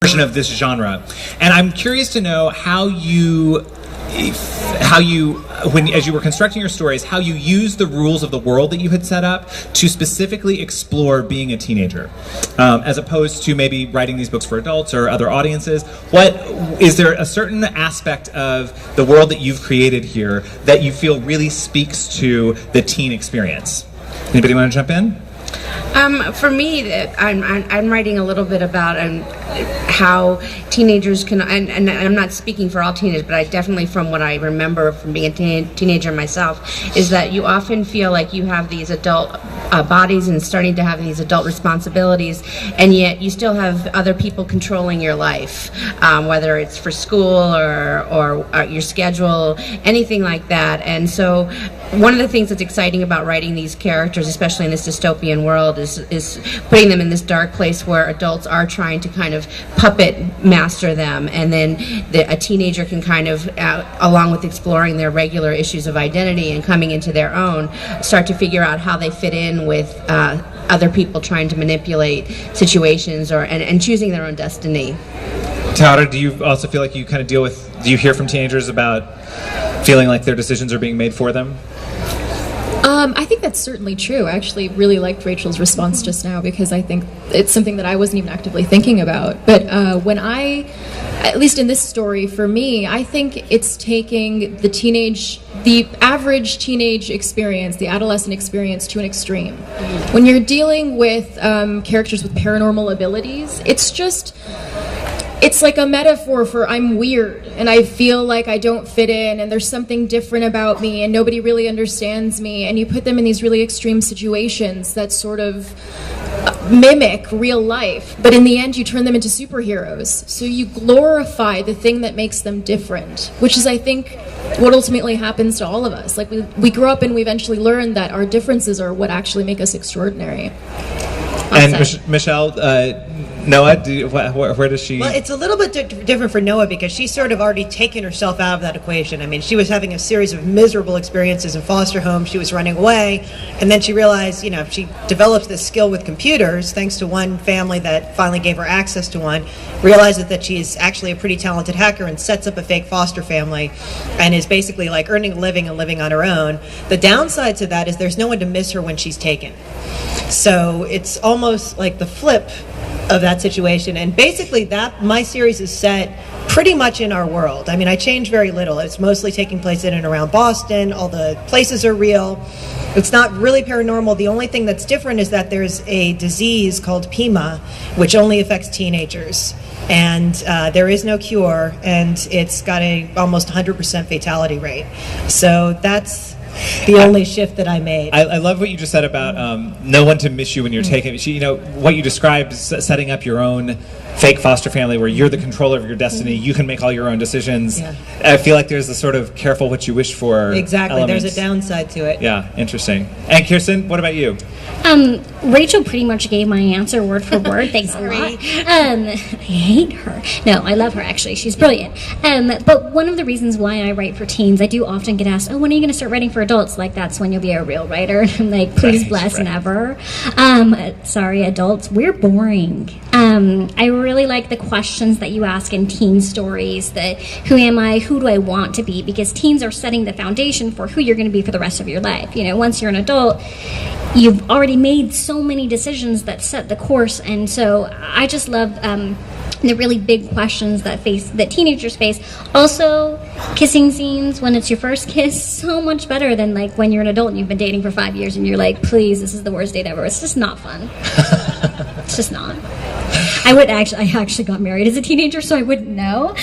version of this genre, and I'm curious to know how you, when as you were constructing your stories, how you used the rules of the world that you had set up to specifically explore being a teenager, as opposed to maybe writing these books for adults or other audiences. What is there a certain aspect of the world that you've created here that you feel really speaks to the teen experience? Anybody want to jump in? For me, I'm writing a little bit about how teenagers can, and I'm not speaking for all teenagers, but I definitely, from what I remember from being a teenager myself, is that you often feel like you have these adult bodies and starting to have these adult responsibilities, and yet you still have other people controlling your life, whether it's for school or your schedule, anything like that. And so one of the things that's exciting about writing these characters, especially in this dystopian world, is putting them in this dark place where adults are trying to kind of puppet master them, and then a teenager can kind of, along with exploring their regular issues of identity and coming into their own, start to figure out how they fit in with other people trying to manipulate situations and choosing their own destiny. Tara, do you also feel like you kind of do you hear from teenagers about feeling like their decisions are being made for them? I think that's certainly true. I actually really liked Rachel's response just now, because I think it's something that I wasn't even actively thinking about. But at least in this story, for me, I think it's taking the average teenage experience, the adolescent experience, to an extreme. When you're dealing with characters with paranormal abilities, it's like a metaphor for I'm weird and I feel like I don't fit in and there's something different about me and nobody really understands me, and you put them in these really extreme situations that sort of mimic real life, but in the end you turn them into superheroes. So you glorify the thing that makes them different, which is, I think, what ultimately happens to all of us. Like we grow up and we eventually learn that our differences are what actually make us extraordinary. And Michelle, Noah, where does she... Well, it's a little bit different for Noah, because she's sort of already taken herself out of that equation. I mean, she was having a series of miserable experiences in foster homes. She was running away, and then she realized, she developed this skill with computers, thanks to one family that finally gave her access to one, realizes that she's actually a pretty talented hacker and sets up a fake foster family and is basically like earning a living and living on her own. The downside to that is there's no one to miss her when she's taken. So it's almost like the flip of that situation, and basically my series is set pretty much in our world. I mean, I change very little. It's mostly taking place in and around Boston. All the places are real. It's not really paranormal. The only thing that's different is that there's a disease called PIMA, which only affects teenagers, and there is no cure, and it's got a almost 100% fatality rate. So that's the only shift that I made. I love what you just said about no one to miss you when you're taken. What you described, setting up your own fake foster family where you're the controller of your destiny, you can make all your own decisions. Yeah. I feel like there's a sort of careful what you wish for Exactly, element. there's a downside to it. Yeah, interesting. And Kirsten, what about you? Rachel pretty much gave my answer word for word. Thanks a lot. I hate her. No, I love her, actually. She's brilliant. But one of the reasons why I write for teens, I do often get asked, when are you going to start writing for adults? Like, that's when you'll be a real writer. I'm like, please, bless, never. Sorry, adults, we're boring. I really like the questions that you ask in teen stories, that who am I, who do I want to be, because teens are setting the foundation for who you're going to be for the rest of your life. Once you're an adult, you've already made so many decisions that set the course, and so I just love the really big questions that teenagers face. Also, kissing scenes when it's your first kiss, so much better than like when you're an adult and you've been dating for 5 years and you're like, please, this is the worst date ever. It's just not fun. It's just not. I actually got married as a teenager, so I wouldn't know.